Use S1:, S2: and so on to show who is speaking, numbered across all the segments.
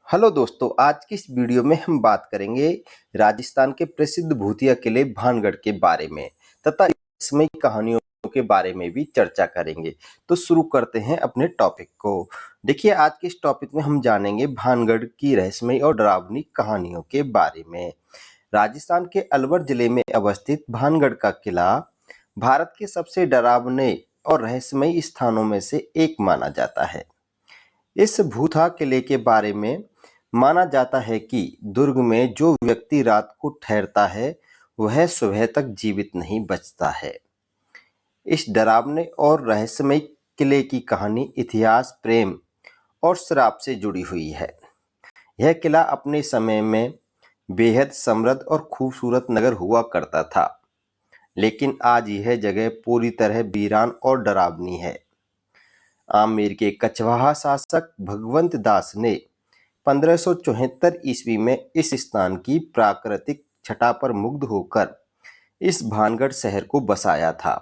S1: Hello दोस्तों, आज की इस वीडियो में हम बात करेंगे राजस्थान के प्रसिद्ध भूतिया किले भानगढ़ के बारे में तथा इसमें कहानियों के बारे में भी चर्चा करेंगे। तो शुरू करते हैं अपने टॉपिक को। देखिए, आज के इस टॉपिक में हम जानेंगे भानगढ़ की रहस्यमयी और डरावनी कहानियों के बारे में। राजस्थान के अलवर जिले में अवस्थित भानगढ़ का किला भारत के सबसे डरावने और रहस्यमयी स्थानों में से एक माना जाता है। इस भूथा किले के बारे में माना जाता है कि दुर्ग में जो व्यक्ति रात को ठहरता है वह सुबह तक जीवित नहीं बचता है। इस डरावने और रहस्यमय किले की कहानी इतिहास, प्रेम और श्राप से जुड़ी हुई है। यह किला अपने समय में बेहद समृद्ध और खूबसूरत नगर हुआ करता था, लेकिन आज यह जगह पूरी तरह वीरान और डरावनी है। आमेर के कछवाहा शासक भगवंत दास ने 1574 ईस्वी में इस स्थान की प्राकृतिक छटा पर मुग्ध होकर इस भानगढ़ शहर को बसाया था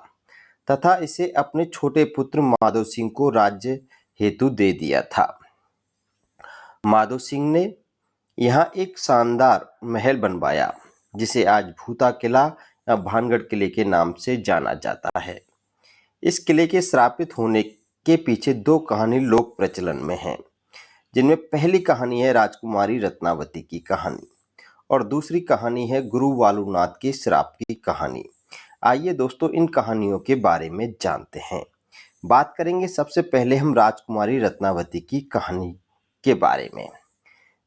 S1: तथा इसे अपने छोटे पुत्र माधव सिंह को राज्य हेतु दे दिया था। माधव सिंह ने यहाँ एक शानदार महल बनवाया जिसे आज भूता किला या भानगढ़ किले के नाम से जाना जाता है। इस किले के श्रापित होने के पीछे दो कहानी लोक प्रचलन में हैं, जिनमें पहली कहानी है राजकुमारी रत्नावती की कहानी और दूसरी कहानी है गुरु वालुनाथ के श्राप की कहानी। आइए दोस्तों, इन कहानियों के बारे में जानते हैं। बात करेंगे सबसे पहले हम राजकुमारी रत्नावती की कहानी के बारे में।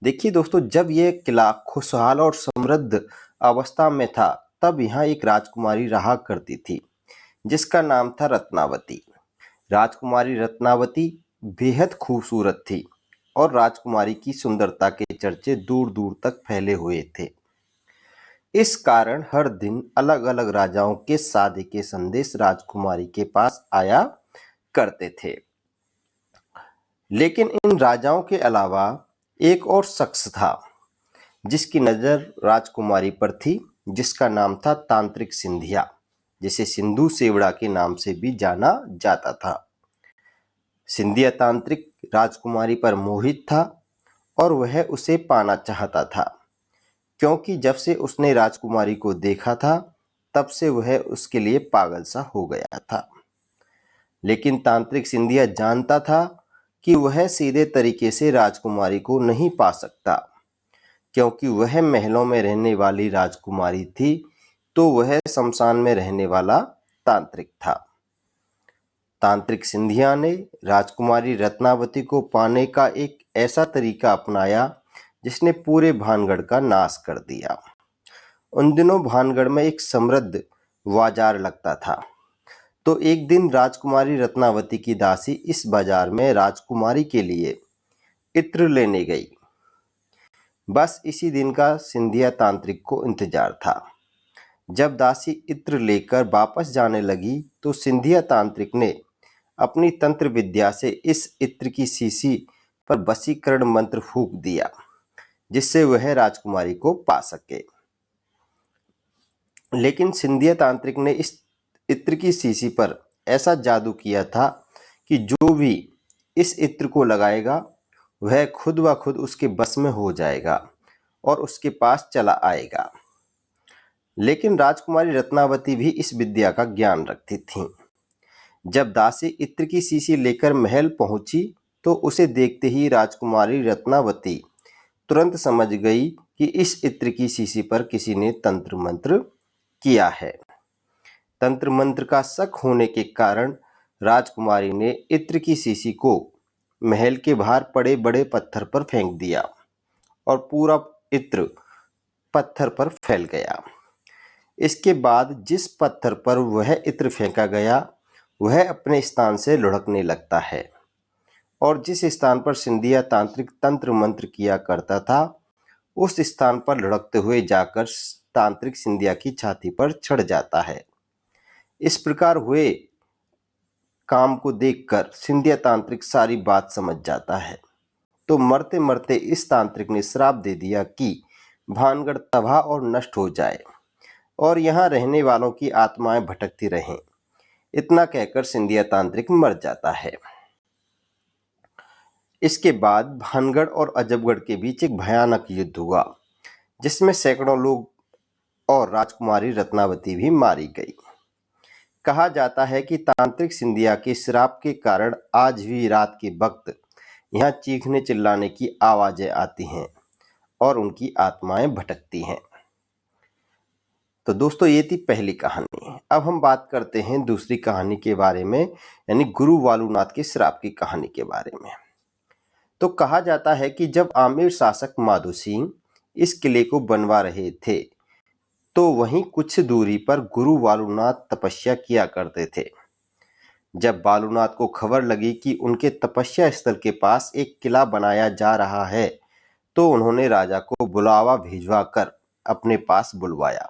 S1: देखिए दोस्तों, जब यह किला खुशहाल और समृद्ध अवस्था में था तब यहाँ एक राजकुमारी रहा करती थी जिसका नाम था रत्नावती। राजकुमारी रत्नावती बेहद खूबसूरत थी और राजकुमारी की सुंदरता के चर्चे दूर दूर तक फैले हुए थे। इस कारण हर दिन अलग अलग राजाओं के शादी के संदेश राजकुमारी के पास आया करते थे। लेकिन इन राजाओं के अलावा एक और शख्स था जिसकी नजर राजकुमारी पर थी, जिसका नाम था तांत्रिक सिंधिया, जिसे सिंधु सेवड़ा के नाम से भी जाना जाता था। सिंधिया तांत्रिक राजकुमारी पर मोहित था और वह उसे पाना चाहता था, क्योंकि जब से उसने राजकुमारी को देखा था तब से वह उसके लिए पागल सा हो गया था। लेकिन तांत्रिक सिंधिया जानता था कि वह सीधे तरीके से राजकुमारी को नहीं पा सकता, क्योंकि वह महलों में रहने वाली राजकुमारी थी तो वह शमशान में रहने वाला तांत्रिक था। तांत्रिक सिंधिया ने राजकुमारी रत्नावती को पाने का एक ऐसा तरीका अपनाया जिसने पूरे भानगढ़ का नाश कर दिया। उन दिनों भानगढ़ में एक समृद्ध बाजार लगता था, तो एक दिन राजकुमारी रत्नावती की दासी इस बाजार में राजकुमारी के लिए इत्र लेने गई। बस इसी दिन का सिंधिया तांत्रिक को इंतजार था। जब दासी इत्र लेकर वापस जाने लगी तो सिंधिया तांत्रिक ने अपनी तंत्र विद्या से इस इत्र की शीशी पर वशीकरण मंत्र फूंक दिया, जिससे वह राजकुमारी को पा सके। लेकिन सिंधिया तांत्रिक ने इस इत्र की शीशी पर ऐसा जादू किया था कि जो भी इस इत्र को लगाएगा वह खुद ब खुद उसके बस में हो जाएगा और उसके पास चला आएगा। लेकिन राजकुमारी रत्नावती भी इस विद्या का ज्ञान रखती थीं। जब दासी इत्र की शीशी लेकर महल पहुंची तो उसे देखते ही राजकुमारी रत्नावती तुरंत समझ गई कि इस इत्र की शीशी पर किसी ने तंत्र मंत्र किया है। तंत्र मंत्र का शक होने के कारण राजकुमारी ने इत्र की शीशी को महल के बाहर पड़े बड़े पत्थर पर फेंक दिया और पूरा इत्र पत्थर पर फैल गया। इसके बाद जिस पत्थर पर वह इत्र फेंका गया वह अपने स्थान से लुढ़कने लगता है और जिस स्थान पर सिंधिया तांत्रिक तंत्र मंत्र किया करता था उस स्थान पर लुढ़कते हुए जाकर तांत्रिक सिंधिया की छाती पर चढ़ जाता है। इस प्रकार हुए काम को देखकर सिंधिया तांत्रिक सारी बात समझ जाता है, तो मरते मरते इस तांत्रिक ने श्राप दे दिया कि भानगढ़ तबाह और नष्ट हो जाए और यहाँ रहने वालों की आत्माएं भटकती रहें। इतना कहकर सिंधिया तांत्रिक मर जाता है। इसके बाद भानगढ़ और अजबगढ़ के बीच एक भयानक युद्ध हुआ, जिसमें सैकड़ों लोग और राजकुमारी रत्नावती भी मारी गई। कहा जाता है कि तांत्रिक सिंधिया के श्राप के कारण आज भी रात के वक्त यहाँ चीखने चिल्लाने की आवाजें आती हैं और उनकी आत्माएं भटकती हैं। तो दोस्तों, ये थी पहली कहानी। अब हम बात करते हैं दूसरी कहानी के बारे में, यानी गुरु वालुनाथ के श्राप की कहानी के बारे में। तो कहा जाता है कि जब आमिर शासक माधो सिंह इस किले को बनवा रहे थे, तो वहीं कुछ दूरी पर गुरु वालुनाथ तपस्या किया करते थे। जब वालुनाथ को खबर लगी कि उनके तपस्या स्थल के पास एक किला बनाया जा रहा है, तो उन्होंने राजा को बुलावा भिजवा कर अपने पास बुलवाया।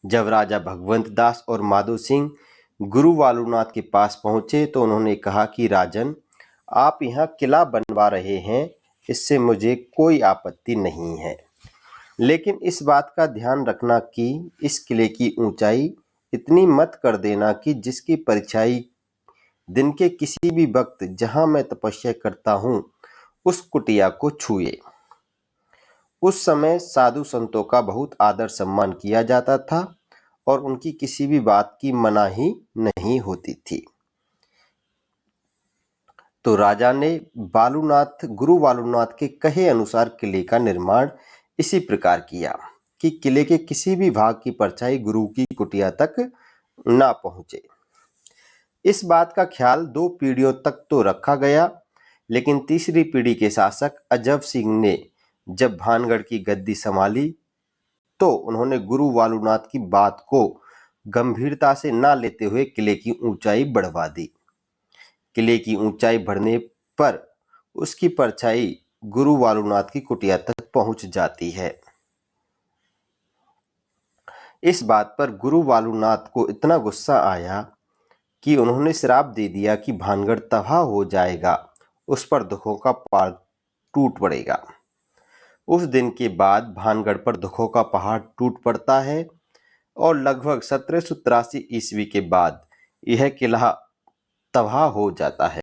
S1: जब राजा भगवंत दास और माधो सिंह गुरु वालुनाथ के पास पहुंचे तो उन्होंने कहा कि राजन, आप यहाँ किला बनवा रहे हैं, इससे मुझे कोई आपत्ति नहीं है, लेकिन इस बात का ध्यान रखना कि इस किले की ऊंचाई इतनी मत कर देना कि जिसकी परछाई दिन के किसी भी वक्त जहां मैं तपस्या करता हूं उस कुटिया को छुए। उस समय साधु संतों का बहुत आदर सम्मान किया जाता था और उनकी किसी भी बात की मनाही नहीं होती थी। तो राजा ने गुरु वालुनाथ के कहे अनुसार किले का निर्माण इसी प्रकार किया कि किले के किसी भी भाग की परछाई गुरु की कुटिया तक ना पहुंचे। इस बात का ख्याल 2 पीढ़ियों तक तो रखा गया, लेकिन तीसरी पीढ़ी के शासक अजब सिंह ने जब भानगढ़ की गद्दी संभाली तो उन्होंने गुरु वालुनाथ की बात को गंभीरता से ना लेते हुए किले की ऊंचाई बढ़वा दी। किले की ऊंचाई बढ़ने पर उसकी परछाई गुरु वालुनाथ की कुटिया तक पहुंच जाती है। इस बात पर गुरु वालुनाथ को इतना गुस्सा आया कि उन्होंने श्राप दे दिया कि भानगढ़ तबाह हो जाएगा, उस पर दुखों का पहाड़ टूट पड़ेगा। उस दिन के बाद भानगढ़ पर दुखों का पहाड़ टूट पड़ता है और लगभग 1783 ईस्वी के बाद यह किला तबाह हो जाता है।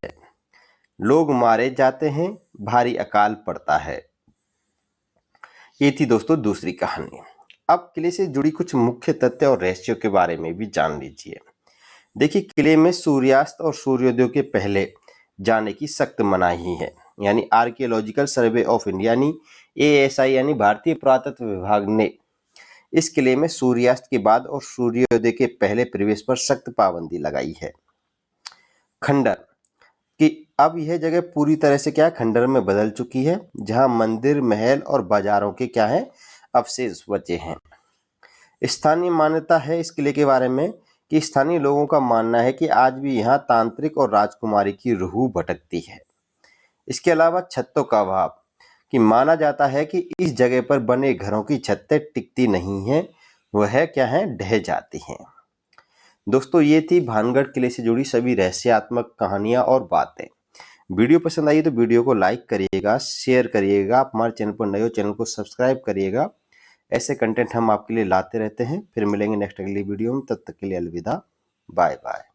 S1: लोग मारे जाते हैं, भारी अकाल पड़ता है। ये थी दोस्तों दूसरी कहानी। अब किले से जुड़ी कुछ मुख्य तथ्य और रहस्यों के बारे में भी जान लीजिए। देखिए, किले में सूर्यास्त और सूर्योदय के पहले जाने की सख्त मनाही है, यानी आर्कियोलॉजिकल सर्वे ऑफ इंडिया यानी ASI यानी भारतीय पुरातत्व विभाग ने इस किले में सूर्यास्त के बाद और सूर्योदय के पहले प्रवेश पर सख्त पाबंदी लगाई है। खंडर कि अब यह जगह पूरी तरह से क्या खंडर में बदल चुकी है, जहां मंदिर, महल और बाजारों के क्या है अवशेष बचे हैं। स्थानीय मान्यता है इस किले के बारे में कि स्थानीय लोगों का मानना है कि आज भी यहाँ तांत्रिक और राजकुमारी की रूह भटकती है। इसके अलावा छतों का अभाव कि माना जाता है कि इस जगह पर बने घरों की छतें टिकती नहीं हैं, वह क्या है ढह जाती हैं। दोस्तों, ये थी भानगढ़ किले से जुड़ी सभी रहस्यात्मक कहानियां और बातें। वीडियो पसंद आई तो वीडियो को लाइक करिएगा, शेयर करिएगा। आप हमारे चैनल पर नए हो, चैनल को सब्सक्राइब करिएगा। ऐसे कंटेंट हम आपके लिए लाते रहते हैं। फिर मिलेंगे नेक्स्ट अगली वीडियो में, तब तक के लिए अलविदा, बाय बाय।